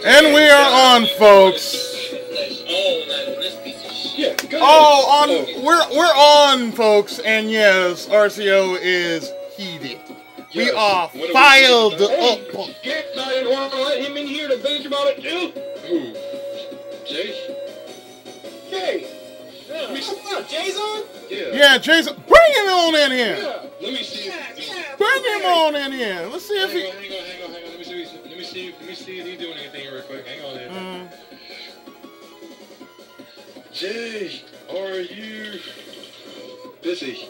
And we are on, folks. We're on, folks, and yes, RCO is heated. Yes. We are filed up. Skip, I didn't want to let him in here to bitch about it too. Who? Jay? Jay. Yeah. Come on, Jay's on? Yeah, Jay's on. Bring him on in here. Yeah. Let me see. Bring him on in here. Let's see if he. Hang on. Let me see if he's doing anything real quick. Hang on. Jay, are you busy?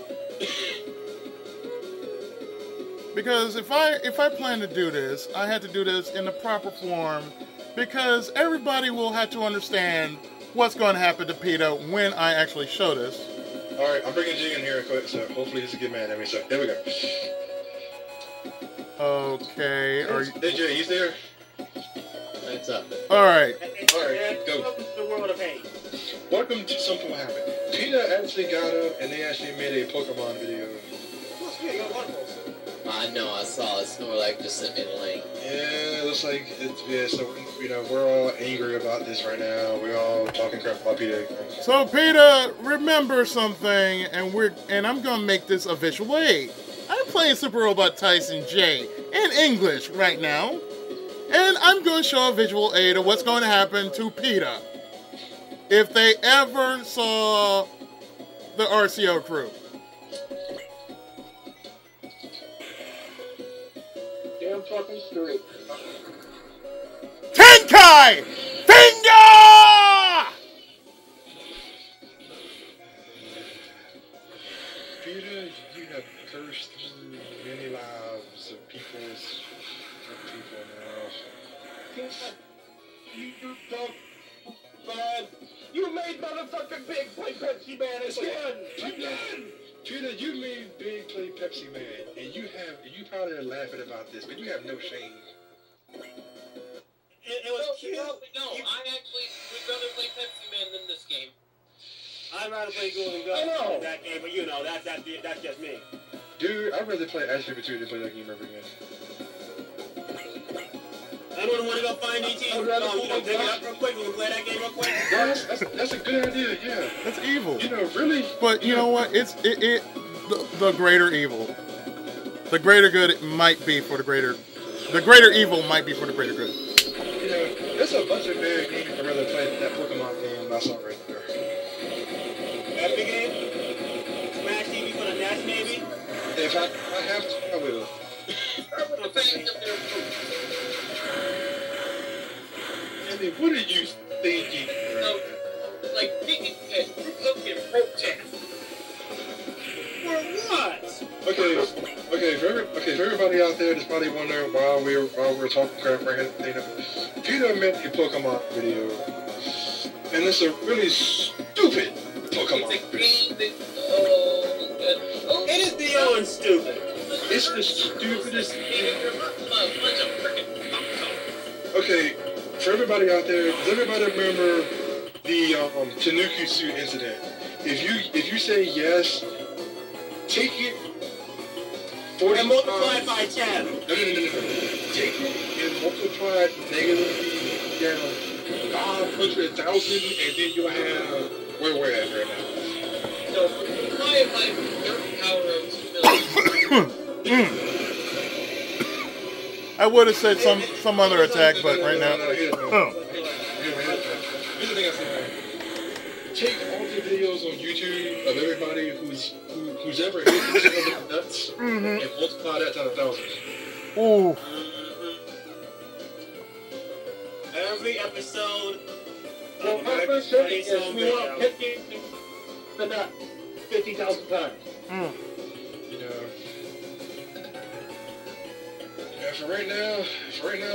Because if I plan to do this, I had to do this in the proper form, because everybody will have to understand what's going to happen to PETA when I actually show this. All right, I'm bringing Jay in here real quick, so hopefully he's a good man at me. So there we go. Okay. Hey Jay, he's there. What's up? All right. All right, go. Welcome to the world of hate. Welcome to Something Happened. PETA actually got up and they actually made a Pokemon video. Yeah, you got one post. I know, I saw it. Snorlax just sent me the link. Yeah, it looks like so we're all angry about this right now. We're all talking crap about PETA. So PETA, remember something, and I'm gonna make this a visual aid. I'm playing Super Robot Tyson J in English right now, and I'm gonna show a visual aid of what's going to happen to PETA if they ever saw the RCO crew. Damn fucking straight. Tenkai! Finger! PETA, you have cursed through many lives of people now. You don't bad. You made motherfucking Big play Pepsi Man again. PETA, you made Big play Pepsi Man, and you probably are laughing about this, but you have no shame. It was cute. No, I actually would rather play Pepsi Man than this game. I'd rather play Golden Gun than that game, but you know, that's just me. Dude, I'd rather play Ash Two than play that game ever again. Anyone want to go find ET? Take it up real quick. We can play that game real quick. That's a good idea, yeah. That's evil. You know, really. But you know what? The greater evil. The greater good might be for the greater. The greater evil might be for the greater good. You know, there's a bunch of bad games I'd rather play that Pokemon game I saw right there. Epic game? Smash TV for the NES, maybe? If I have to, I will. Andy, what are you thinking? Like, thinking that Republican protest. For what? Okay, for everybody out there that's probably wondering while we're talking crap right here, PETA made a Pokemon video, and it's a really stupid Pokemon video. It is beyond stupid. It's the stupidest thing. Okay, for everybody out there, does everybody remember the Tanuki suit incident? If you say yes, take it 40 and multiply it by 10. No. Take it and multiply it negatively down 500,000, and then you'll have where we're at right now. So, multiply it by the power of 2 million. I would have said some other attack, but right now. Here's the thing I say. Take all the videos on YouTube of everybody who's ever hit each other with nuts and multiply that times 1,000. Ooh. Every episode. Well, my first thing is we want to hit the nut 50,000 times. You know. Yeah, for right now,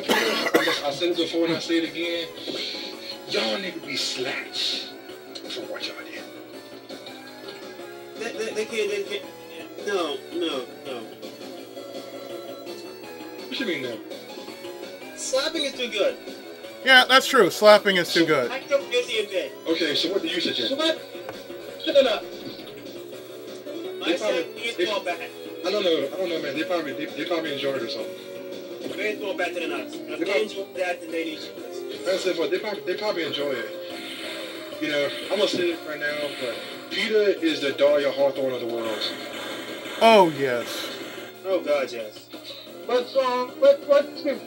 people, I said it before and I say it again. Y'all need to be slapped for what y'all did. They can't. No. What you mean no? Slapping is too good. Yeah, that's true. Slapping is too good. I don't get the bit. Okay, so what do you suggest? What? Shut it up. I said baseball bat. I don't know, man. They probably enjoyed it or something. Baseball bat to the nuts. If they enjoy that, then they need to. I said, well, they probably enjoy it. You know, I'm gonna say it right now, but PETA is the Dahlia Hawthorne of the world. Oh yes. Oh God, yes. Let's give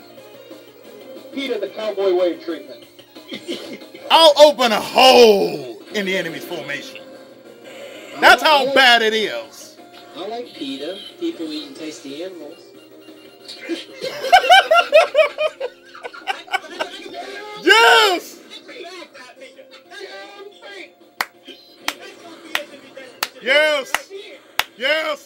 PETA the Cowboy Wave treatment. I'll open a hole in the enemy's formation. That's how bad it is. I like PETA. People eating tasty animals. Yes! Yes! Yes!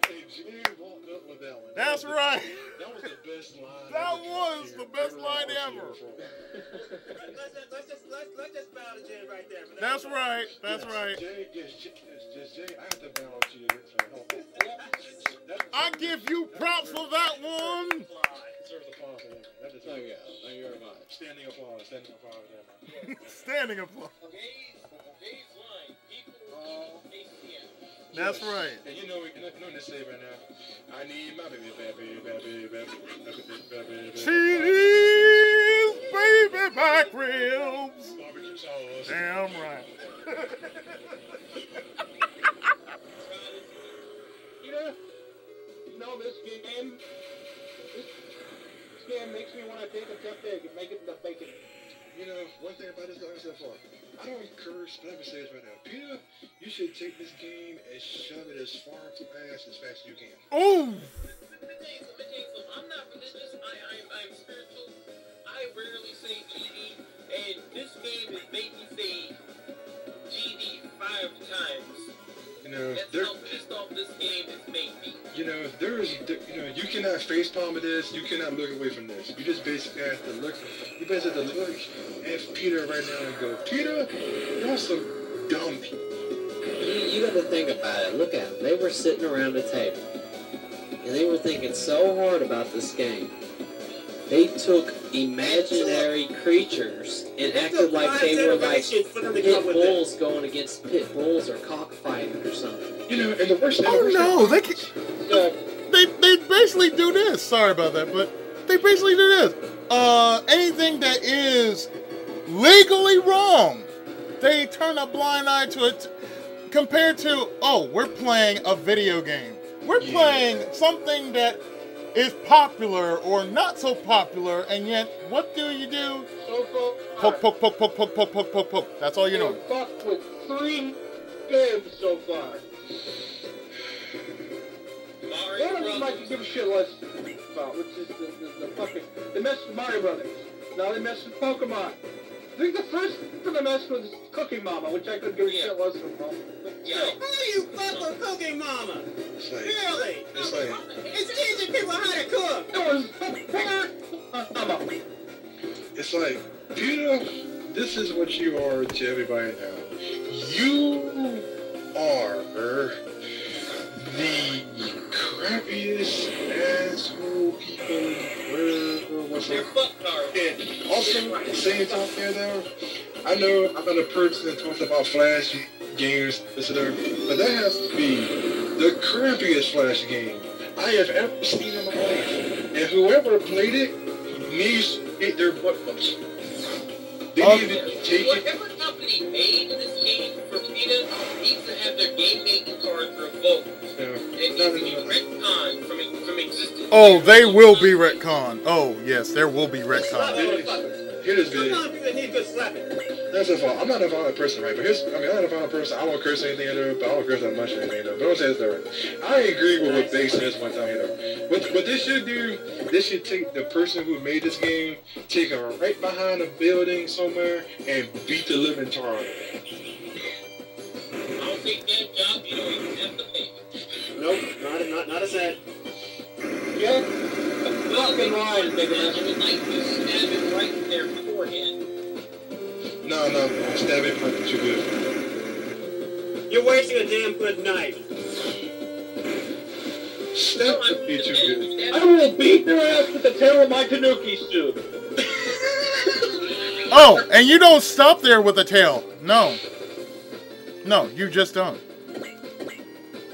Hey, Jay walked up with that one. That's right. That was the best line. That was the best line ever. Let's just bow to Jay right there. That's right. That's right. Jay, Jay, I have to bow to you. I give you props for that one. Deserves applause for that. That is Thank you very much. standing applause. Standing applause. Standing applause. That's right. And you know what to say right now? I need my baby, baby, baby, baby, baby. Cheese, baby back ribs. Barbecue sauce. Damn right. You know, this game makes me want to take a tough egg and make it into bacon. You know, one thing about this game so far, I don't encourage, let me say this right now. PETA, you should take this game and shove it as far as fast as you can. Ooh. I'm not religious. I'm spiritual. I rarely say GD, and this game has made me say GD 5 times. You know, That's how pissed off this game has made me. you know, you cannot facepalm this. You cannot look away from this. You just basically have to look. You basically have to look at PETA right now and go, PETA, you're some dumb people. You got to think about it. Look at them. They were sitting around a table, and they were thinking so hard about this game. They took imaginary creatures and acted like they were like pit bulls going against pit bulls or cockfighting or something. You know, and the worst thing. Oh no, they basically do this. Sorry about that, but they basically do this. Anything that is legally wrong, they turn a blind eye to it. Compared to, oh, we're playing a video game. We're playing something that is popular or not so popular, and yet, what do you do? Poke, poke, poke, poke, poke, poke, poke, poke, poke. That's all you know. Fucked with 3 games so far. One of them I can give a shit less about, which is the fucking... They messed with Mario Brothers. Now they messed with Pokemon. I think the first one they messed with is Cooking Mama, which I could give a shit less about. Yeah. How do you fuck with Cooking Mama? It's like, Really? it's like, It's teaching people how to cook. It was Mama. it's like, PETA, this is what you are to everybody now. You are the crappiest asshole people in the world. What's They're up? fucktards. And also, at the same time here though, I know I'm not a person that talks about Flash games, etc., but that has to be the crappiest Flash game I have ever seen in my life. And whoever played it needs to get their butt whooped. They need to take it. Whatever company made this game for PETA needs to have their game making cards revoked. It needs to be retconned from existence. Oh, they will be retconned. Oh, yes, there will be retconned. Here this video. Sometimes people need good slapping. That's the fault. I'm not a violent person, right? But I'm not a violent person. I don't curse anything either, but I don't curse that much or anything though. But don't say it's different. I agree with what Base says one time either. What this should do, this should take the person who made this game, take her right behind a building somewhere, and beat the living tar out of it. I'll take that job, you don't even have to pay. Nope, not a cent. Yeah, fucking line, big ass. I would like to stab it right in their forehead. No, stab it might be too good. You're wasting a damn good knife. Stab would be too good. I will beat their ass with the tail of my Tanuki suit. Oh, and you don't stop there with the tail. No. No, you just don't.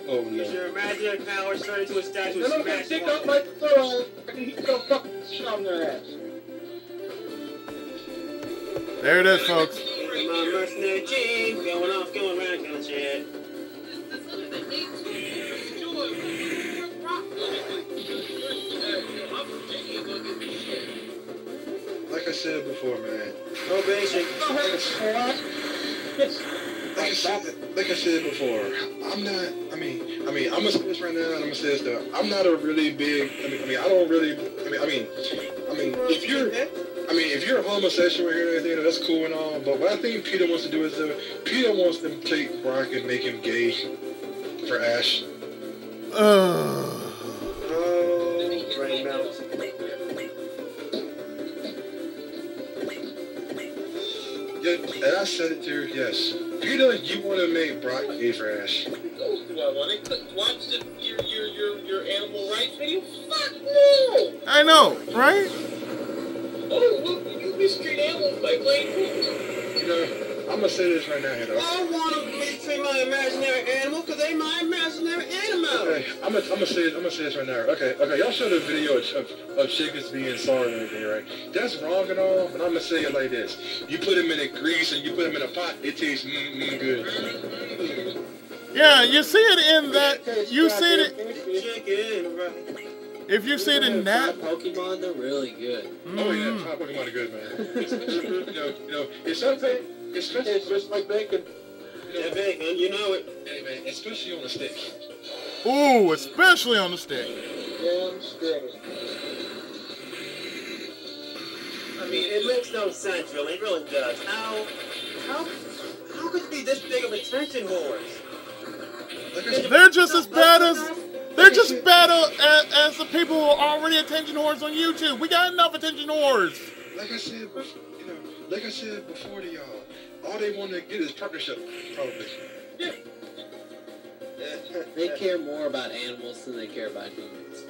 Oh no. Your imaginary powers turn into a statue and smash stick up my throat, and he's gonna fucking shove their ass. There it is, folks. My mercenary J going off, going around, kind of shit. Like I said before, man. Probation. Like I said before, I'm not. I'm gonna say this right now, and I'm gonna say this though. I'm not a really big. I don't really. If you're a homosexual here and everything, that's cool and all. But what I think PETA wants to do is, PETA wants to take Brock and make him gay for Ash. Brain melt. Yeah, and I said it too. Yes, PETA, you want to make Brock gay for Ash? Do I want to watch your animal rights video? Fuck no! I know, right? Oh, look, you mistreat animals by playing pool. You know, I'm gonna say this right now, though. I want to mistreat my imaginary animal because they my imaginary animal. Okay, I'm gonna say this right now. Okay, y'all showed a video of chickens being sorry and everything, right? That's wrong and all, but I'm gonna say it like this: you put them in a grease and you put them in a pot, it tastes good. Yeah, you see it in that. You see it. Chicken, right? If you see it in that. Pokemon, they're really good. Oh yeah, Pokemon are good, man. It's something. It's just like bacon. Yeah, bacon, you know it. Hey man, especially on a stick. Ooh, especially on the stick. Damn straight. I mean, it makes no sense, really. It really does. How could it be this big of attention whores? They're just as bad as. They're just bad as the people who are already attention whores on YouTube. We got enough attention whores. Like I said before to y'all, all they want to get is partnership, probably. Yeah. They care more about animals than they care about humans.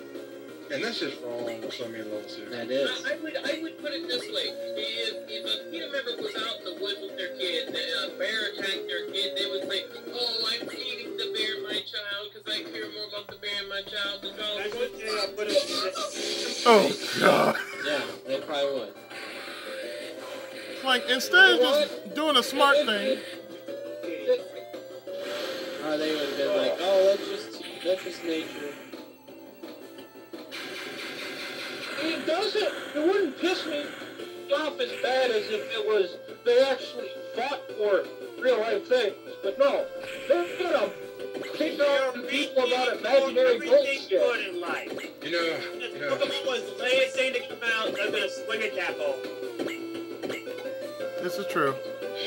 And that's just wrong on so many levels here. That is. I would put it this way: if a PETA member was out in the woods with their kid, and a bear attacked their kid, they would say, "Oh, I'm feeding the bear my child because I care more about the bear and my child than I God." would say I'll put it. Oh God! Yeah, they probably would. Like instead of just doing a smart thing. Or they would have been like, "Oh, that's just nature." It wouldn't piss me off as bad as if it was they actually fought for real life things. But no, they're gonna kick on people about imaginary bullshit. Good in life. You know. Pokemon was the latest thing to come out. They're gonna swing a tackle. This is true.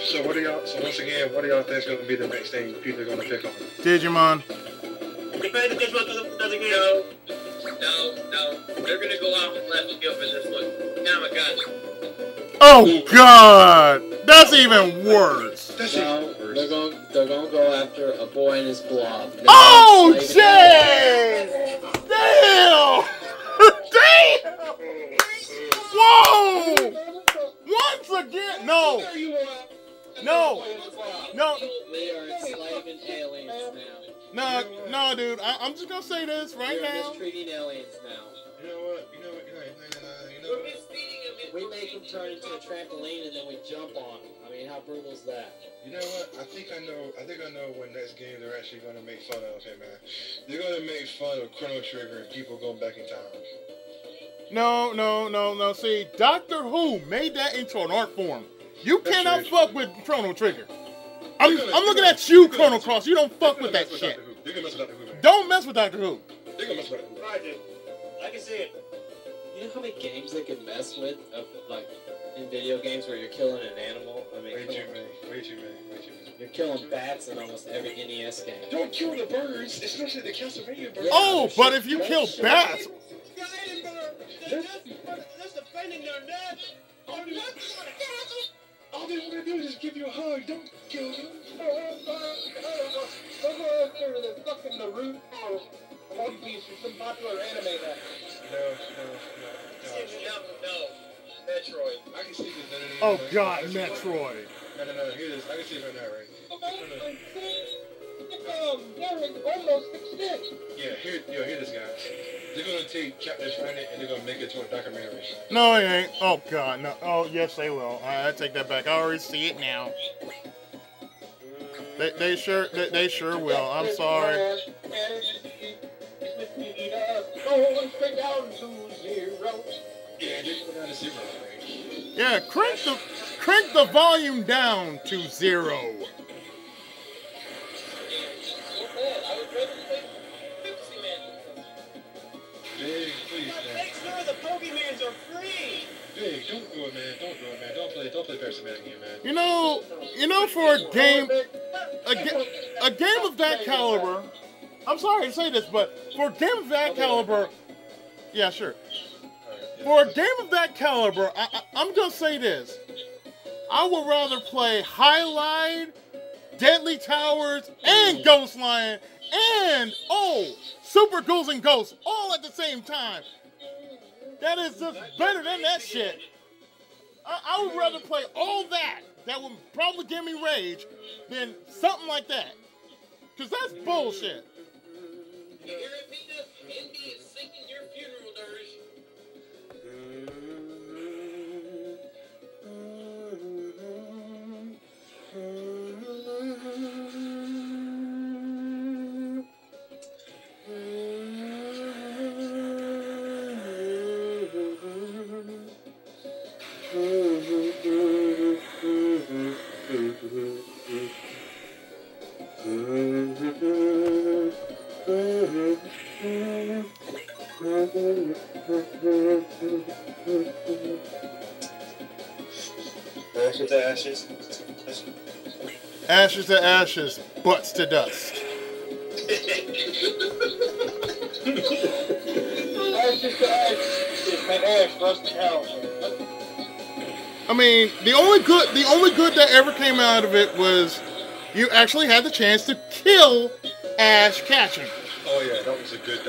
So once again, what do y'all think is gonna be the next thing people are gonna pick on? Digimon. Depends if this one doesn't get. No. They're gonna go out and let Gilbert this one. Tamagotchi. Oh God! That's even worse. That's No, they're gonna go after a boy and his blob. Oh, Jay! Damn! Damn! Whoa! Once again, no. They are enslaving aliens now. No, dude. I'm just gonna say this right They're now. mistreating aliens now. You know what? We make them turn into a trampoline and then we jump on them. I mean, how brutal is that? You know what? I think I know what next game they're actually going to make fun of. Hey man, they're going to make fun of Chrono Trigger and people going back in time. No. See, Doctor Who made that into an art form. You cannot fuck with Chrono Trigger. I'm looking at you, Chrono Cross. You don't fuck with that shit. They're going to mess with Doctor Who, man. Don't mess with Doctor Who. They're going to mess with Doctor Who. Right, dude. I can see it. You know how many games they can mess with, like, in video games where you're killing an animal? I mean, Way too many. You're killing bats in almost every NES game. Don't kill the birds, especially the Castlevania birds. Oh, but if you kill bats, They're just defending their nest. All they want to do is just give you a hug. Don't kill them. Don't go after the fucking Naruto or One Piece or some popular anime guy. No. Metroid. I can see this. oh God, Metroid. No. Hear this. I can see it right now, right? They're almost extinct. Yeah, hear this, guys. They're gonna take Captain Planet and they're gonna make it to a documentary. No, it ain't. Oh God, no. Oh yes, they will. I take that back. I already see it now. They sure will. I'm sorry. Going straight down to zero. Yeah, just go down to zero. Yeah, crank the volume down to 0. I would rather play Pepsi Man. Big, please, man. Make sure the Pokemans are free. Big, don't do it, man. Don't do it, man. Don't play Pepsi Man again, man. You know, for a game of that caliber, I'm sorry to say this, but for a game of that caliber, yeah, sure. For a game of that caliber, I'm gonna say this. I would rather play Highlight, Deadly Towers, and Ghost Lion, and Super Ghouls and Ghosts, all at the same time. That is just better than that shit. I would rather play all that. That would probably give me rage than something like that. Cause that's bullshit. You hear it, PETA? Indy is singing your funeral dirge. Ashes to ashes. Ashes to ashes, butts to dust. Ashes to ashes. My ass rust in hell. I mean, the only good that ever came out of it was you actually had the chance to kill Ash Ketchum. Oh yeah, that was a good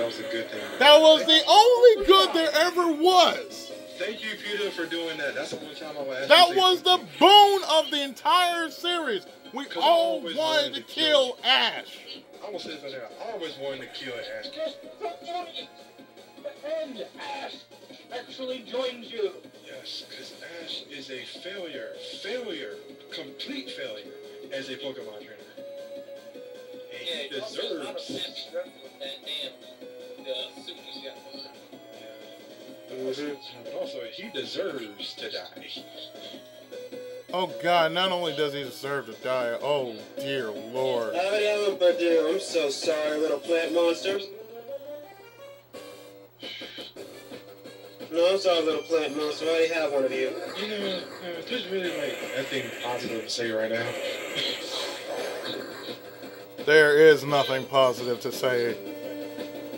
thing. That was the only good there ever was. Thank you, PETA, for doing that. That's the one time I will ask That you was the boon of the entire series. We all wanted to kill Ash. I will say something. I always wanted to kill Ash. Just and Ash actually joins you. Yes, because Ash is a failure, complete failure as a Pokemon trainer. And he deserves. But also, he deserves to die. Oh God! Not only does he deserve to die, oh dear Lord. I'm so sorry, little plant monster. No, I'm sorry, little plant monster. I already have one of you. You know, there's really like nothing positive to say right now. There is nothing positive to say.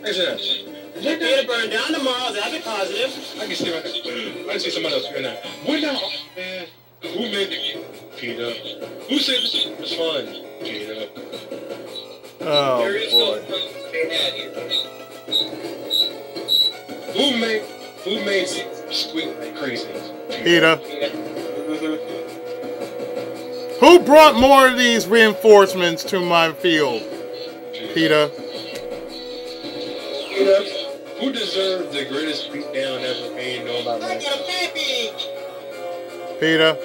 Actually, You're gonna burn down tomorrow. That'd be positive. I can see someone else right now. When now, man, who made the game? PETA. Who said this was fun? PETA. Oh There is no boy. fun to be had here. Who made squeak like crazy? PETA. Who brought more of these reinforcements to my field? PETA. Who deserved the greatest beatdown ever made known by man? PETA.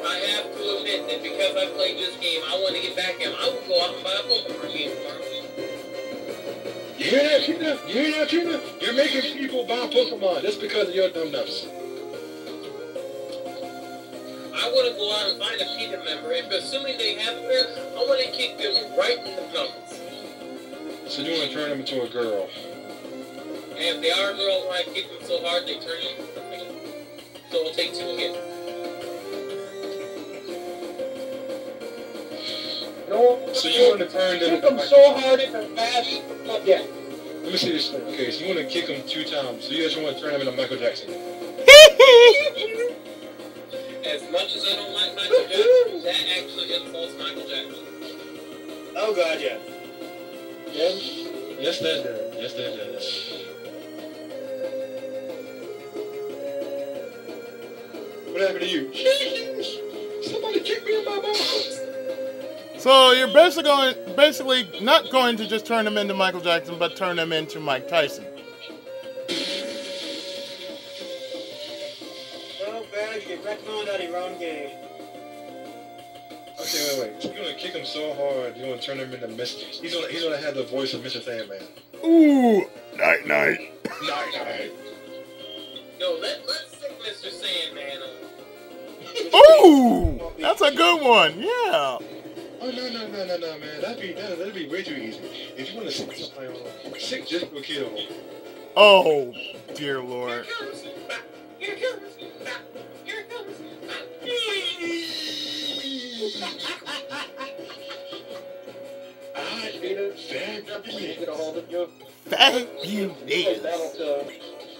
I have to admit that because I played this game, I want to get back in. I will go out and buy a Pokemon game. You hear that, PETA? You hear that, PETA? You're making people buy Pokemon just because of your dumb nuts. I want to go out and find a PETA member, and assuming they have a pair, I want to kick them right in the nuts. So you want to turn them into a girl? And if they are a girl, I kick them so hard they turn into something. So we'll take 2 again. No, So you want to turn them kick them so hard it's a fast again. Let me see this thing. Okay, so you want to kick them 2 times. So you actually want to turn them into Michael Jackson. As much as I don't like Michael Jackson, that actually insults Michael Jackson. Oh God, yeah. Yes, that does. Yes, that does. What happened to you? Somebody kicked me in my balls. So you're basically not going to just turn him into Michael Jackson, but turn him into Mike Tyson. Well, bad, you wrecked on out of your own game. Okay, wait. You're gonna kick him so hard, you're gonna turn him into Mr. He's gonna have the voice of Mr. Sandman. Ooh, night night. Night night. Yo, let's stick Mr. Sandman on. Ooh, that's a good one. Yeah. Oh no, man. That'd be way too easy. If you want to sick somebody on, sick just for kill. Oh, dear Lord. Here comes. Here comes. Here comes. I am fabulous. Get a hold of you. Fabulous. That'll do.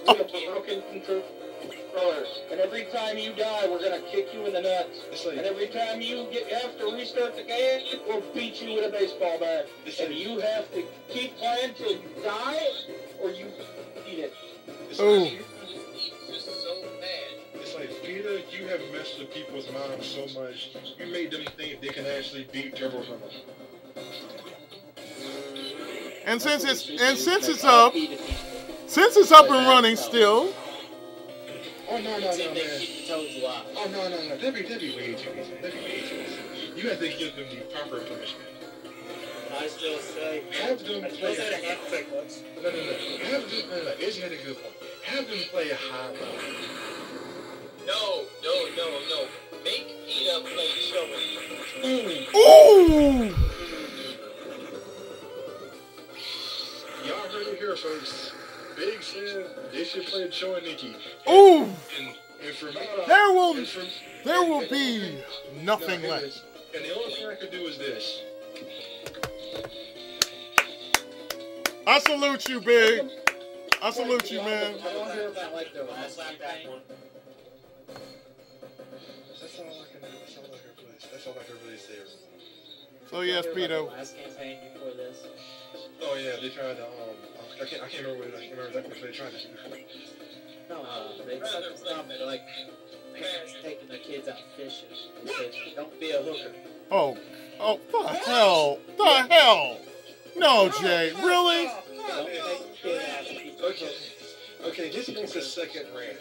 Broken controller. And every time you die, we're gonna kick you in the nuts. It's like, And every time you have to restart the game, we'll beat you with a baseball bat. And you have to keep playing till you die, or you beat it. Ooh. It's just so bad. It's like, Peter, you have messed with people's minds so much. You made them think they can actually beat Turbo Hunter. And since it's up and running still. Oh no, They man. keep the toads alive. Oh no. That'd be way too easy. You have to give them the proper punishment. I still say, Have them I play. still say the half quick looks. No. Have them. No. Izzy had a good point. Have them play a high level. No. Make PETA play showing. Ooh. Y'all heard it here, folks. Big said they should play Joe and Nikki. Ooh. And for me, There will be nothing no, left. And the only thing I could do is this. I salute you, Big. I salute you, man. I don't hear about like the last campaign. That's all I can do. That's all I can really say. So yes, Hear about Peter. the last campaign before this. Oh yeah, they tried to I can't remember exactly what they tried to do. No, they stopped it like parents taking their kids out fishing. They said, "Don't be a hooker." Oh, the hell. No, Jay, really? Don't take your kid out to be Okay. Okay, this makes a second rant.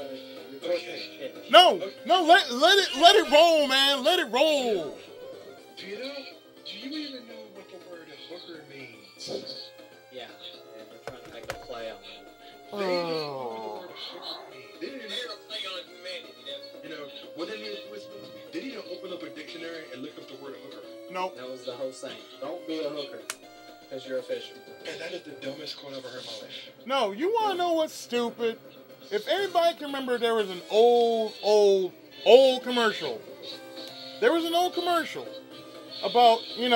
Okay. No, let it roll, man. Let it roll. Peter, do you even know what the word hooker means? Yeah, and they're trying to make a play on it. They didn't know what the word hooker means. They didn't They're know, a play on humanity. you know, what they did was, they didn't open up a dictionary and look up the word hooker. Nope. That was the whole saying. Don't be a hooker, because you're a fisherman. And that is the dumbest quote I've ever heard in my life. No, you want to know what's stupid? If anybody can remember, there was an old commercial. There was an old commercial about, it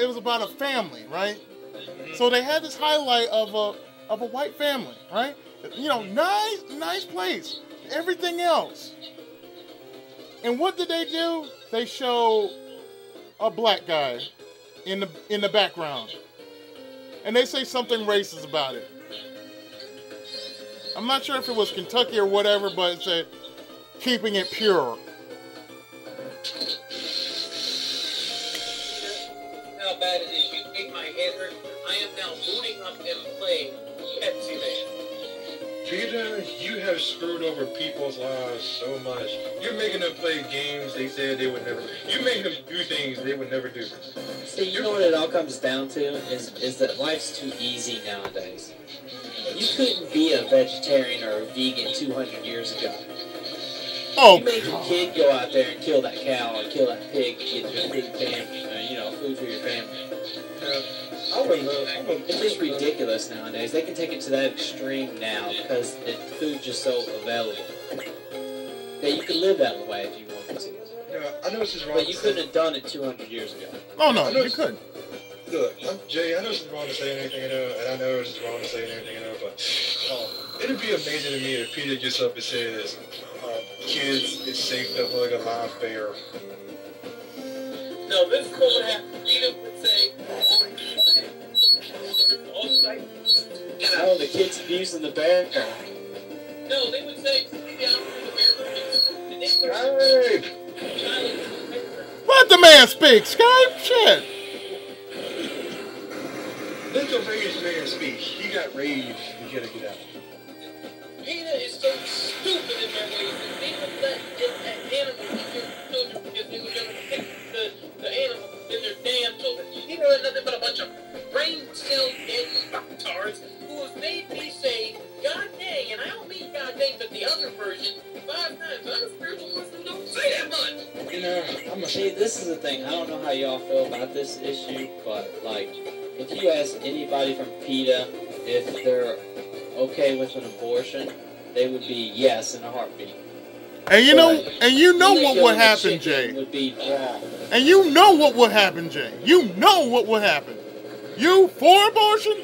was about a family, right? So they had this highlight of a white family, right? Nice place, everything else. And what did they do? They show a black guy in the background, and they say something racist about it. I'm not sure if it was Kentucky or whatever, but it said keeping it pure. How bad it is. You make my head hurt. I am now booting up and playing Pepsi Man. Peter, you have screwed over people's lives so much. You're making them play games they said they would never. You make them do things they would never do. See, you know what it all comes down to is that life's too easy nowadays. You couldn't be a vegetarian or a vegan 200 years ago. Oh, You made your God. kid go out there and kill that cow or kill that pig to get your food food for your family. It's just ridiculous nowadays. They can take it to that extreme now because food's just so available. That you can live that way if you wanted to. I know this is wrong. But you couldn't have done it 200 years ago. Oh no, you couldn't. Look, Jay, I know this is wrong to say anything, and I know it's wrong to say anything, but it'd be amazing to me if Peter gets up and says, kids, it's safe to hug a live bear. No, this is what would happen. Peter would say, Oh, the kid's abusing the bear. no, they would say, sit down for the bear. And they would Hey! Let the man speak, Skype. Shit. Let the rage man speak. He got rage. He gotta get out. PETA is so stupid in their ways that they would let animals eat their children because they were going to protect the animals and their damn children. PETA are nothing but a bunch of brain cell dead fucktards who have made me say, God dang, and I don't mean God dang, but the other version 5 times. I'm a spiritual Muslim, don't say that much. You know, I'm a See, this is the thing. I don't know how y'all feel about this issue, but like, if you ask anybody from PETA if they're okay with an abortion, they would be yes in a heartbeat. And you know what would happen, Chicken Jay. would be wrong. And you know what would happen, Jay. You know what would happen. You for abortion?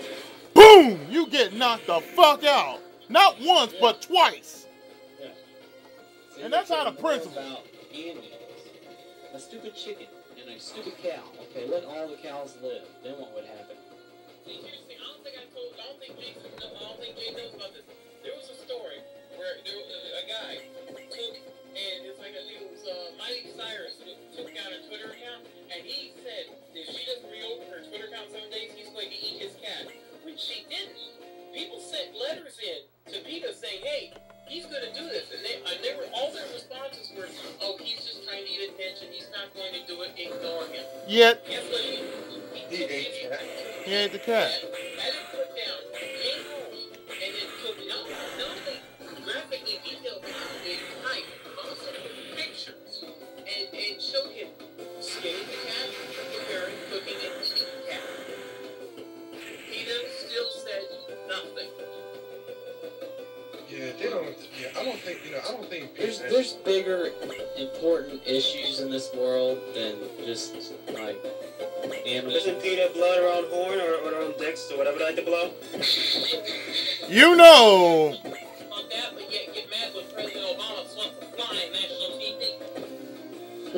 Boom! You get knocked the fuck out. Not once, but twice. Yeah. See, And that's they're out of more principle. About animals. A stupid chicken and a stupid cow. Okay, let all the cows live. Then what would happen? See, here's the thing. I don't think Jay knows about this. There was a story where there was a guy took, and it's like it was Miley Cyrus who took down a Twitter account, and he said if she doesn't reopen her Twitter account 7 days, he's going to eat his cat. When she didn't, people sent letters in to PETA saying, hey, he's going to do this. And they were, all their responses were, oh, he's just trying to get attention. He's not going to do it. Ignore him. Yet, Guess what he did? He ate cat. he ate the cat. Had it put down, came home, and then took not only graphically detailed the type, but also took pictures and showed him skinning the cat, preparing, cooking, and eating the cat. PETA still said nothing. Yeah, they don't. Yeah, I don't think. I don't think. There's bigger, important issues in this world than just like animals. Doesn't PETA blow their own horn or their own dicks or whatever they like to blow? You know. On that, but yet get mad when President Obama wants to fly on national TV.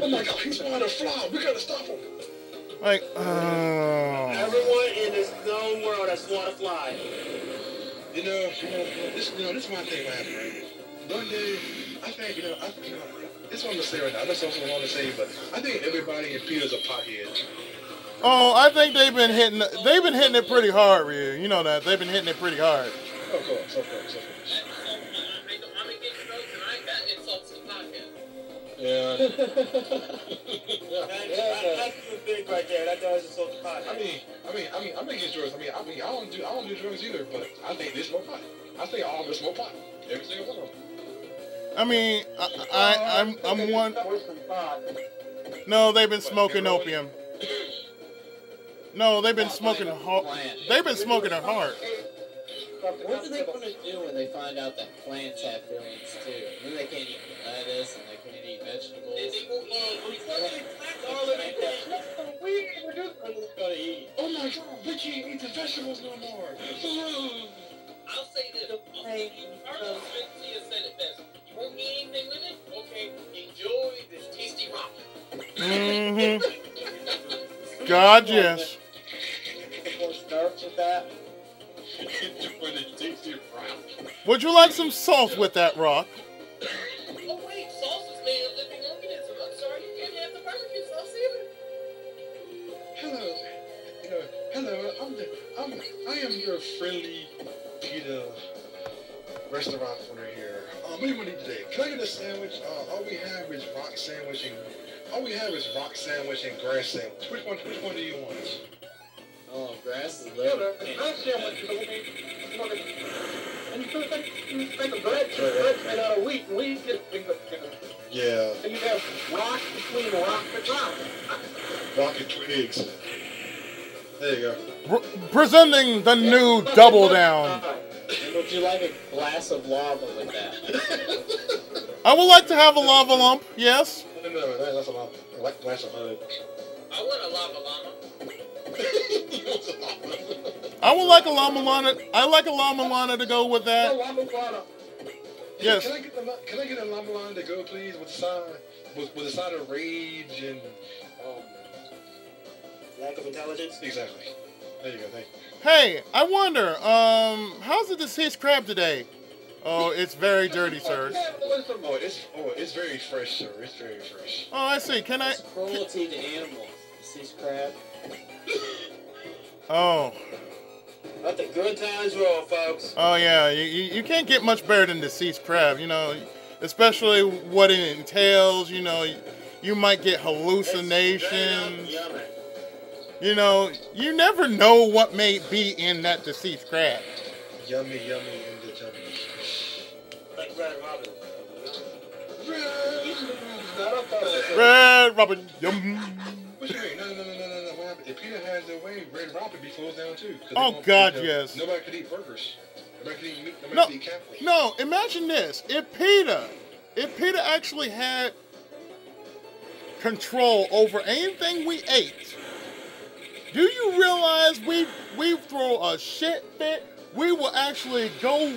Oh my God, he's trying to fly. We gotta stop him. Like, Everyone in this known world that's want to fly. This is my thing, what happened, right? One day, I think, this is what I'm gonna say right now. I know something I want to say, but I think everybody in PETA's a pothead. oh, I think they've been hitting it pretty hard, Ryu. You know that. They've been hitting it pretty hard. Of course. I'm against drugs and that insults the podcast. Yeah. That's the big right there. That does insult the pot. I mean, I'm against drugs. I don't do drugs either, but I think they smoke pot. I think all of them smoke pot. Every single one of them. I mean, I'm one. No, they've been smoking opium. No, they've been smoking hard. They've been smoking it hard. What are they going to do when they find out that plants have feelings too? Then they can't eat lettuce and they can't eat vegetables. Oh my God, we can't eat the vegetables no more. I'll say this. Carlos Mencia said it best. You won't eat anything with it? Okay, enjoy this tasty rock. Mm-hmm. God, yes. Would you like some salt with that rock? Oh wait, sauce is made of living organisms. I'm sorry, you can't have the barbecue sauce either. Hello. I am your friendly PETA restaurant owner here. What do you want to eat today? Can I get a sandwich? All we have is rock sandwich and grass sandwich. Which one do you want? Oh, grass is Yeah, living. the bread sandwich is and you think of bread's made out of wheat, and wheat gets Yeah. and you have rock between rock and rock. Rocket twigs. There you go. Presenting the new Double Down. And would you like a glass of lava with that? I would like to have a lava lump, yes. No, that's a lot. I like glass of honey. I want a lava llama. I would like a llama lana. I like a llama lana to go with that. Yes. Can I get a llama line to go, please, with the side of rage and Lack of intelligence. exactly. There you go. Thank you. Hey, I wonder, how's the deceased crab today? Oh, it's very dirty, sir. It's very fresh, sir. It's very fresh. Oh, I see. Can I? It's cruelty to animals. Deceased crab. Oh. Let the good times roll, folks. Oh yeah, you can't get much better than deceased crab, you know, especially what it entails, you know, you might get hallucinations. You know, you never know what may be in that deceased crab. Yummy in the tummy. Like Red Robin. Red Robin, yum. What you mean? No. What happened? If PETA has their way, Red Robin be closed down too. Oh God, yes. Nobody could eat burgers. Nobody could eat meat. Nobody No, could eat cattle. no. Imagine this: if PETA actually had control over anything we ate, do you realize we throw a shit fit? We will actually go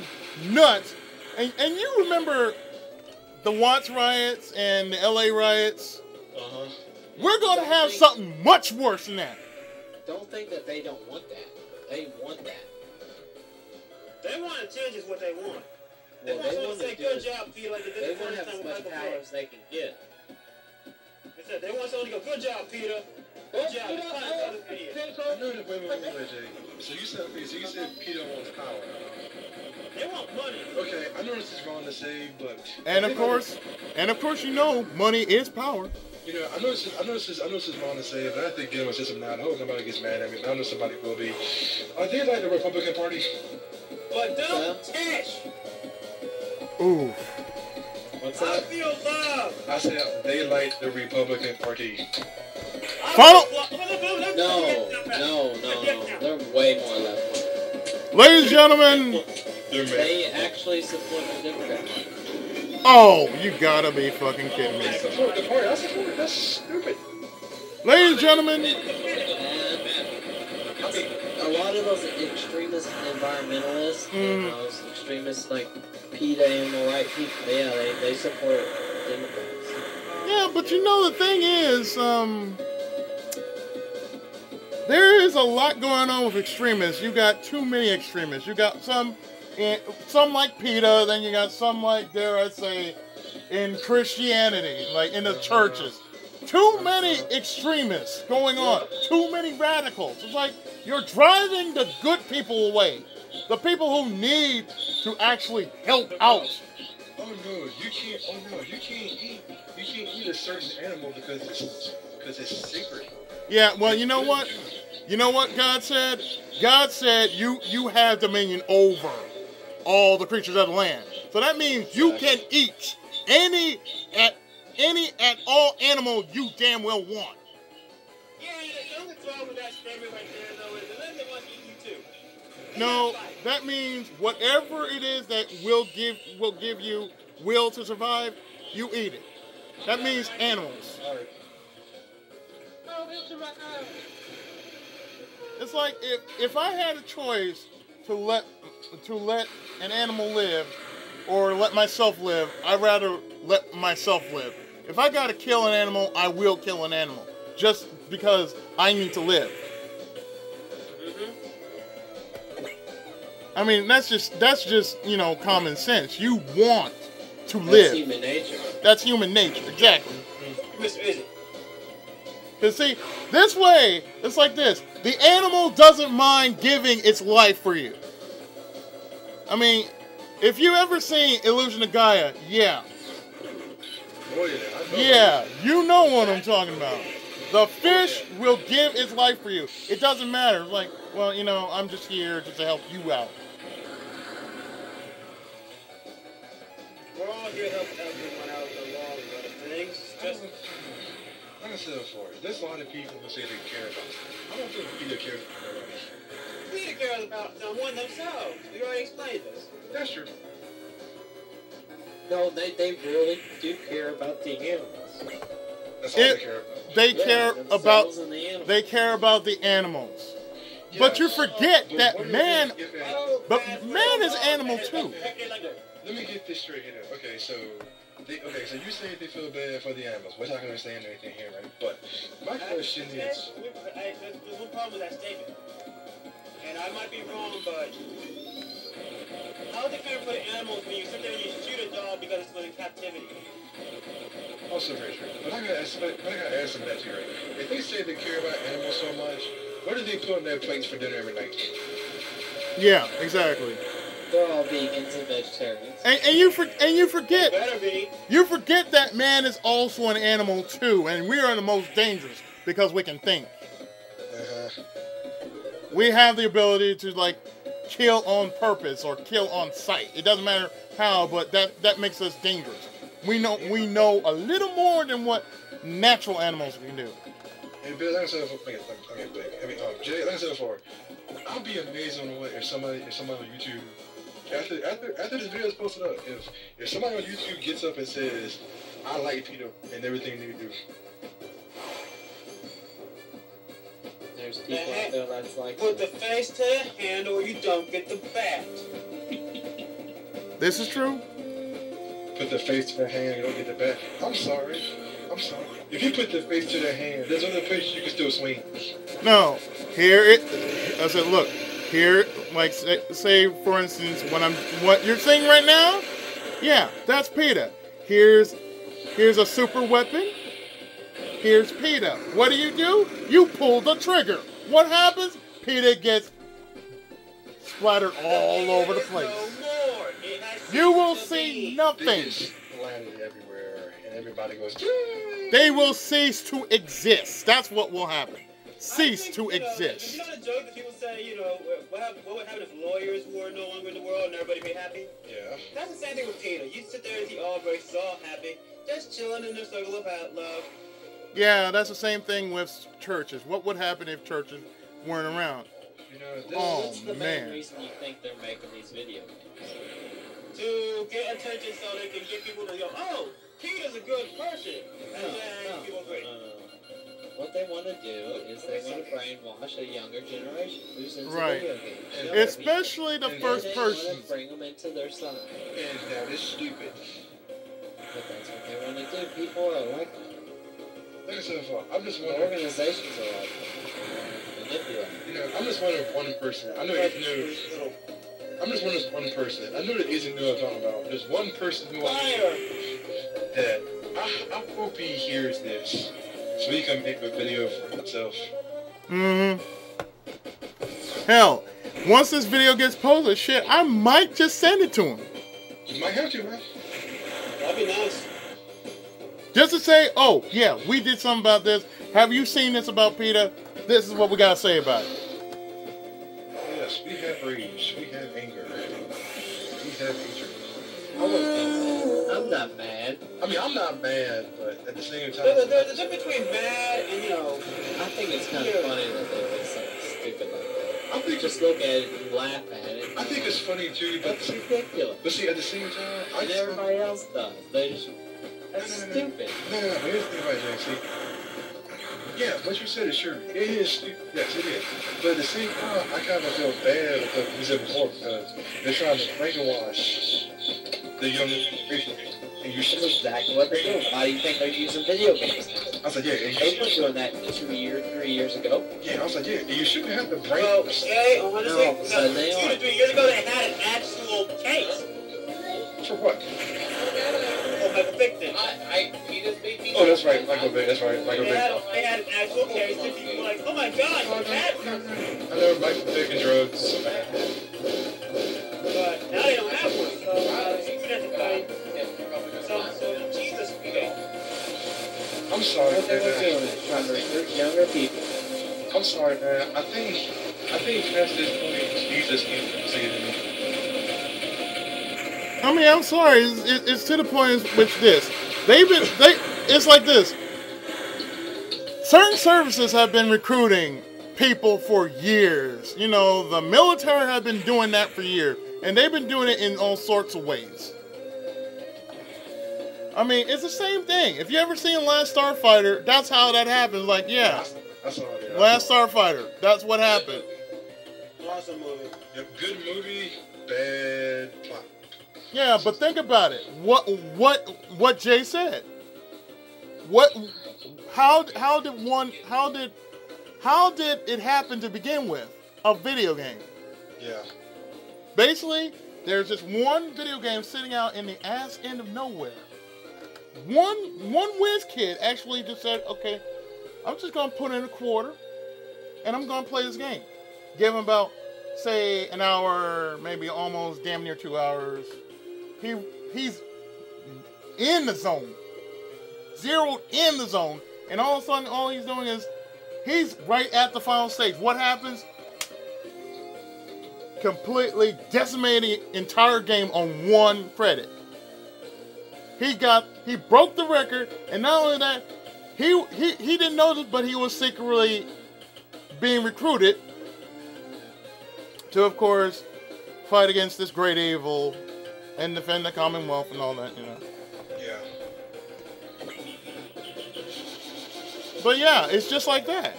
nuts. And you remember the Watts riots and the LA riots? Uh-huh. We're going to have something much worse than that. Don't think that they don't want that. They want that. They want to change is what they want. They Well, want they someone want to say, to good job, Peter, like they They did the want to first have time as with much Michael power Bay. as they can get. They said they want someone to go, good job, Peter. Good job, you finally got this idiot. I know that. Wait, Jay. So you said PETA wants power. They want money. Okay, I know this is wrong to say, but And of course, you know, money is power. you know, I know this is wrong to say, but I think dealing with system now. I hope nobody gets mad at me, but I know somebody will be. Are they like the Republican Party? But don't cash. Ooh. What's I that? feel love. I said they like the Republican Party. Follow. No. They're way more left wing. Ladies and gentlemen. They're mad. They actually support the Democrat Party. Oh, you gotta be fucking kidding I me. support the party. I support it. That's stupid. Ladies and gentlemen. A lot of those extremist environmentalists, and those extremists like PETA and the right people, yeah, they support Democrats. Yeah, but you know the thing is, there is a lot going on with extremists. You got too many extremists. You got some like PETA, then you got some like, dare I say, in Christianity, like in the churches. Too many extremists going on. Too many radicals. It's like you're driving the good people away. The people who need to actually help out. Oh no, you can't. Oh no, you can't eat a certain animal because it's sacred. Yeah, well, you know what? You know what God said? God said you have dominion over all the creatures of the land. So that means you can eat any at all animal you damn well want. Yeah, the only problem with that statement right there, though, is the limit wants to eat you too. No, that means whatever it is that will give you will to survive, you eat it. That means animals. All right. It's like if I had a choice to let an animal live or let myself live, I'd rather let myself live. If I gotta kill an animal, I will kill an animal. Just because I need to live. I mean, that's just, you know, common sense. You want to live. That's human nature. That's human nature, exactly. Mr. Izzy. Because see, this way, it's like this. The animal doesn't mind giving its life for you. I mean, if you ever seen Illusion of Gaia, yeah. Oh yeah, I know. Yeah, you know what I'm talking about. The fish will give its life for you. It doesn't matter. It's like, well, you know, I'm just here just to help you out. We're all here to help everyone out along with things. Just Like I said before, there's a lot of people who say they care about it. I don't think PETA cares about it. PETA cares about someone themselves. We already explained this. That's true. No, they really do care about the animals. That's all they care about. They care about themselves and the animals. they care about the animals. But you forget But that what man if but man is animal too. let me get this straight here. Okay, so you say they feel bad for the animals. We're not gonna understand anything here, right? But my question is, There's one problem with that statement. And I might be wrong, but how How is it fair for the animals when you sit there and you shoot a dog because it's in captivity? Also very true. But I gotta ask them that too, right? If they say they care about animals so much, what do they put on their plates for dinner every night? Yeah, exactly. They're all vegans and vegetarians. And you forget. Better be. You forget that man is also an animal too, and we are the most dangerous because we can think. We have the ability to like kill on purpose or kill on sight. It doesn't matter how, but that makes us dangerous. We know a little more than what natural animals can do. And Bill, like I said before, Jay, like I said before, I'll be amazed on what if somebody on YouTube after this video is posted up, if somebody on YouTube gets up and says, I like PETA and everything they do. There's people out there that's like, put the face to the hand or you don't get the bat. This is true. Put the face to the hand, you don't get the bat. I'm sorry. If you put the face to the hand, there's other places you can still swing. No, I said, look, here, like, say for instance, what you're saying right now, yeah, that's PETA. Here's a super weapon. Here's PETA. What do? You pull the trigger. What happens? PETA gets splattered all over the place. You will see nothing. They just landed everywhere, and everybody goes, They will cease to exist. That's what will happen. Cease to exist. You know the joke that people say, what would happen if lawyers were no longer in the world and everybody be happy? Yeah. That's the same thing with PETA. You sit there and see all races all happy, just chilling in their circle of love. Yeah, that's the same thing with churches. What would happen if churches weren't around? What's the main reason you think they're making these video games? To get attention so they can get people to go, oh, PETA's a good person. And then people agree. What they want to do is they want to brainwash a younger generation who's into Right. video games. Especially the first person. They want to bring them into their side. and that is stupid. But that's what they want to do. People are like that. Like I said before, I'm just The wondering. organizations are like that. Manipulate. I'm just wondering if one person. I know it's new. I'm just wondering if one person. I know that isn't new I'm talking about. There's one person who that I hope he hears this, so he can make a video for himself. Hell, once this video gets posted, shit, I might just send it to him. You might have to, man. That'd be nice. Just to say, oh, yeah, we did something about this. Have you seen this about PETA? This is what we gotta say about it. Yes, we have rage. We have anger. We have hatred. I'm not mad. I mean, I'm not mad, but at the same time, There's a difference between mad and, I think it's kind of funny that they did something stupid like that. I think Just look at it and laugh at it. I think it's funny too, but That's ridiculous. see, at the same time, And everybody else does. They just, that's stupid. No. Here's the thing about it, see. Yeah, what you said is true. It is stupid. Yes, it is. But at the same time, I kind of feel bad because we said before because they're trying to brainwash the younger generation. And you That's should. exactly what they're doing. Why do you think they're using video games now? I was like, yeah, and They you were should. doing that 3 years ago. Yeah, I was like, yeah, and you shouldn't have to brain. well, okay, honestly, No, so they 2 are. to 3 years ago, they had an actual case. For what? Oh, Michael Vick. Oh, that's right, Michael Vick. That's right, Michael Vick. They had an actual case, and people were like, oh my god, you're bad. I know Michael Vick and drugs. But now they don't have one, so we have to find some sort of Jesus thing. I'm sorry, What they were doing man. is trying to recruit younger people. I'm sorry, man. I think past this point, Jesus can't say it to me. I mean, I'm sorry. It's to the point with this. It's like this. Certain services have been recruiting people for years. You know, the military have been doing that for years. And they've been doing it in all sorts of ways. I mean, it's the same thing. If you ever seen Last Starfighter, that's how that happens. Like, yeah, I saw it. Last Starfighter, that's what happened. Awesome movie. Yep, good movie, bad plot. Yeah, but think about it. What Jay said. How did it happen to begin with? A video game. Yeah. Basically, There's just one video game sitting out in the ass end of nowhere. One whiz kid actually just said, okay, I'm just gonna put in a quarter and I'm gonna play this game. Give him about, say, an hour, maybe almost damn near 2 hours. He's in the zone. Zeroed in the zone. And all of a sudden, all he's doing is, he's right at the final stage. What happens? Completely decimating the entire game on one credit. He broke the record, and not only that, he didn't know this, but he was secretly being recruited to, of course, fight against this great evil and defend the Commonwealth and all that, you know. Yeah. But yeah, it's just like that.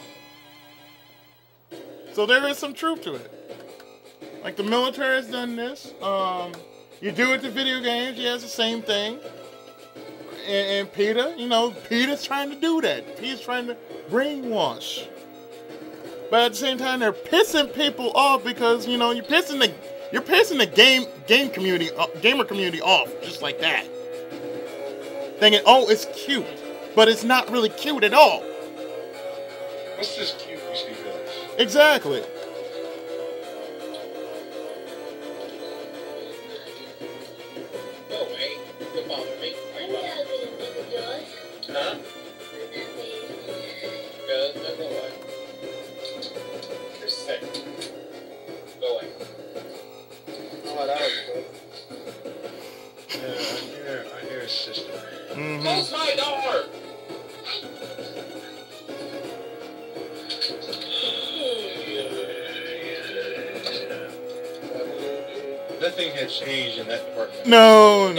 So there is some truth to it. Like the military has done this. You do it to video games, yes, the same thing. And PETA, you know, PETA's trying to do that. PETA's trying to brainwash. But at the same time, they're pissing people off because, you know, you're pissing the gamer community off just like that. Thinking, oh, it's cute, but it's not really cute at all. What's this cute you speak of? Exactly. Go away. Don't bother me. Why you bother me? Huh? Good. No, go away. You're sick. Go away. Oh, that was good. Yeah, I hear sister. Close my door! Nothing had changed in that department. No.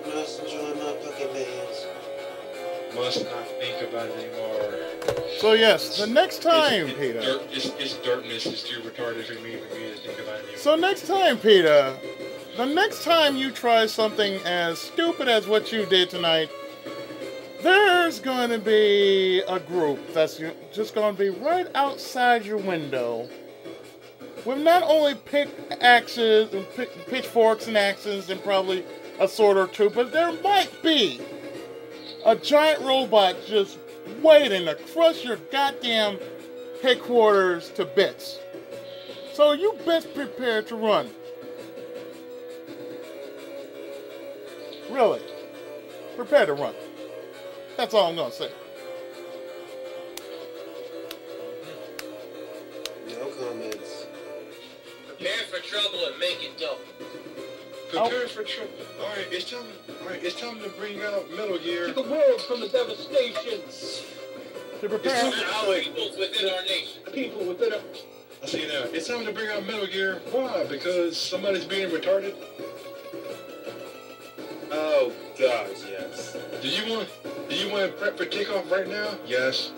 Must enjoy my pocket bands. Must not think about it anymore. So yes, the next time, PETA. It's darkness is too retarded for me to think about it anymore. So next time, PETA, the next time you try something as stupid as what you did tonight, there's going to be a group that's just going to be right outside your window with not only pickaxes and pitchforks and axes and probably a sword or two, but there might be a giant robot just waiting to crush your goddamn headquarters to bits. So you best prepare to run. Really. Prepare to run. That's all I'm going to say. No comments. Prepare for trouble and make it double. Prepare for trouble. Alright, it's time to bring out Metal Gear. Keep the world from the devastation. To prepare. Our peoples within our nation. People within a... I see now. It's time to bring out Metal Gear. Why? Because somebody's being retarded? Oh, gosh, yes. Do you want to prep for takeoff right now? Yes.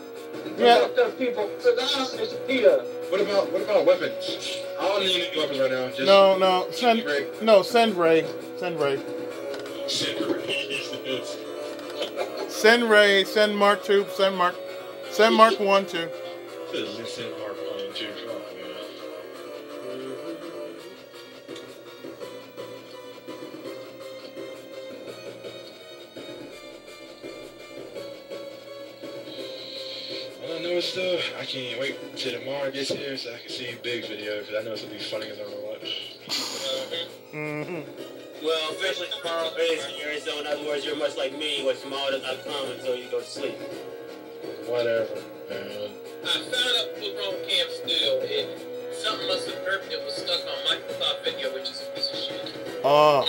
Yeah. People, it's PETA. What about weapons? I don't need any weapons right now. Just No. Send Ray. Send Ray. Send Ray. Send Ray. Send Mark 2. Send Mark 1 too. Send Mark 1 and 2. Come on, man. All I know is though, I can't wait till tomorrow gets here so I can see Big's video because I know it's gonna be funny as I don't know what. Well, officially tomorrow is Arizona. In other words, you're much like me, where tomorrow does not come until you go to sleep. Whatever, man. I found up the wrong camp still. Something must have hurt that was stuck on Microsoft Video, which is a piece of shit. Oh.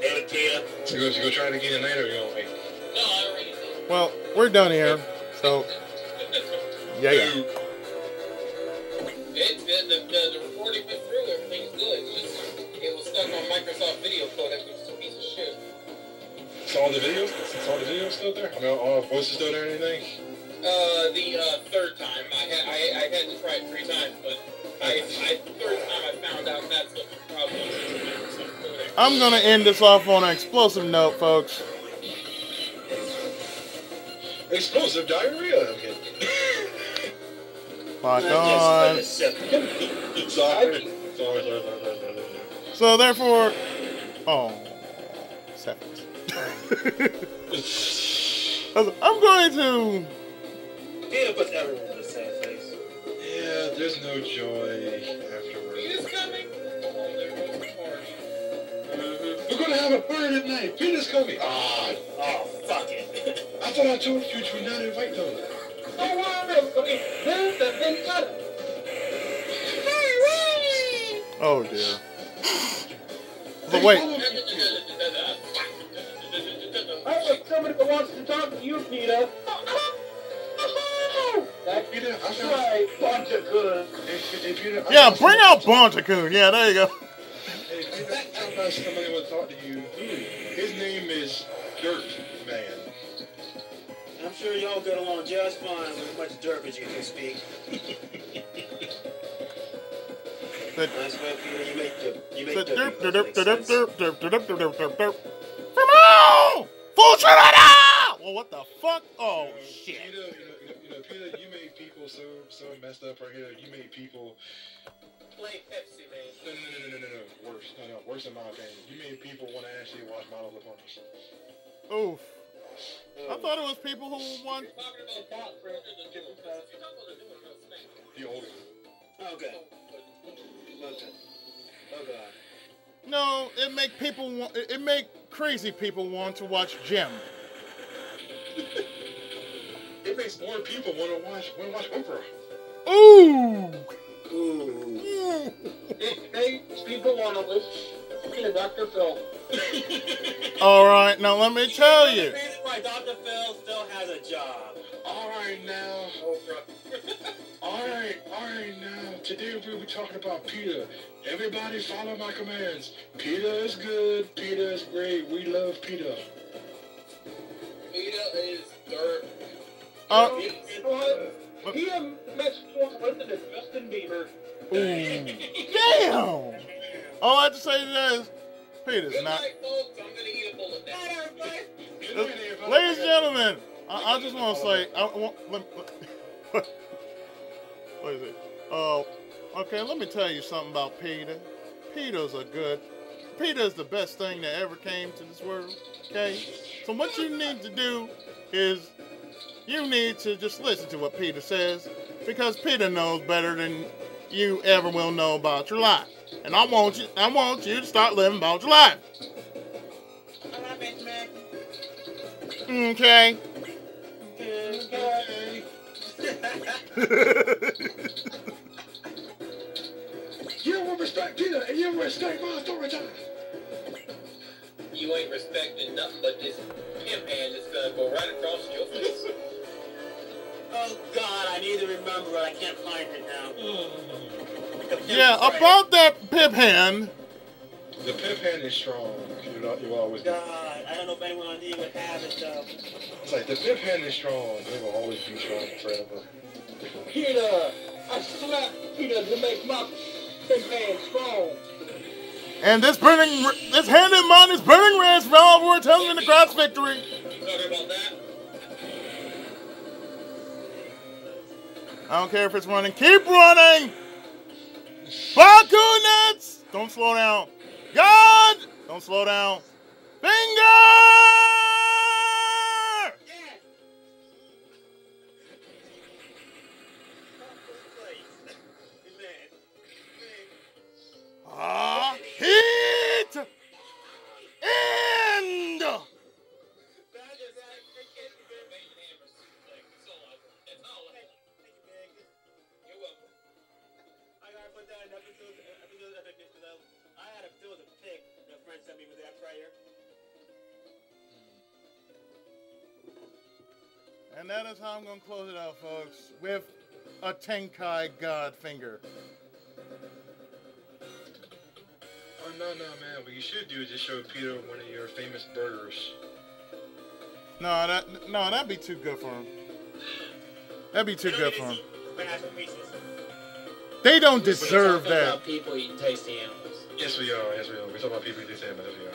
Hey, Tia. So you go try it again tonight or you gonna wait? No, I already did. Well, we're done here. So, yeah. The recording went through, everything's good. It's just, it was stuck on Microsoft Video codec, which is a piece of shit. So all the videos still there? I mean, all voices still there and anything? The third time. I had to try it 3 times, but third time I found out that's what the problem is with Microsoft codec. I'm gonna end this off on an explosive note, folks. Explosive diarrhea. Okay. Fuck on. Sorry. So therefore, oh, 7. I'm going to. PETA puts everyone in the same face. Yeah, there's no joy afterwards. He's coming. Oh, there goes the party. We're gonna have a party tonight. PETA's coming. Ah, Oh, fuck it. I thought I told you to not invite them. Oh, wow. Okay, there's the vendetta. Oh dear. But wait. I have somebody that wants to talk to you, PETA. That's PETA, I found. right, bunch of good. Hey, PETA, I Yeah, found bring out Bontacoon. Yeah, there you go. Hey, PETA, I found somebody want to talk to you. His name is Dirt Man. I'm sure y'all get along just fine with as much dirt as you can speak. That's why PETA, you make the Come on! Full Trinidad! Well, what the fuck? Oh shit. PETA, you made people so messed up right here. You made people. Play Pepsi, man. No. Worse. No. Worse in my opinion. You made people want to actually watch Model of Ponies. Oof. I thought it was people who want. You're talking about Doc, bro. You're talking about the new one, no, Snake. The old one. Okay. Oh god. No, it make people want. It make crazy people want to watch Jim. It makes more people want to watch Oprah. Ooh. Ooh. It makes people want to listen to Dr. Phil. All right, now let me tell you. The reason why Dr. Phil still has a job. All right now. All right now. Today we'll be talking about PETA. Everybody follow my commands. PETA is good. PETA is great. We love PETA. PETA is dirt. PETA mixed with the Justin Bieber. Damn! All I have to say is, PETA's Good not. night, folks. I'm gonna eat a bullet now. Ladies and gentlemen, I just want to say, what is it? Okay, let me tell you something about PETA. PETA's PETA's the best thing that ever came to this world, okay? So what you need to do is, you need to just listen to what PETA says, because PETA knows better than you ever will know about your life. And I want you to start living about your life. Okay. You don't respect PETA, and you don't respect my authority. You ain't respecting nothing but this pimp hand that's gonna go right across your face. Oh god, I need to remember it. I can't find it now. Yeah, about that pimp hand. The pimp hand is strong. You always do. God, I don't know if anyone on D would have it though. It's like the pimp hand is strong. They will always be strong forever. PETA, I slapped PETA to make my big hand strong. And this hand in mine is burning red. Smell we're telling the cross victory. You talking about that? I don't care if it's running. Keep running. Baku nuts. Don't slow down. God, don't slow down. Finger. Heat end. I had a fill the pic that friend sent me with that prayer. And that is how I'm going to close it out, folks, with a Tenkai God finger. Oh, no, man. What you should do is just show PETA one of your famous burgers. No, that'd be too good for him. That'd be too good for him. They don't deserve that. About people eating tasty animals. Yes, we are. We're talking about people who do say that. Yes, we are.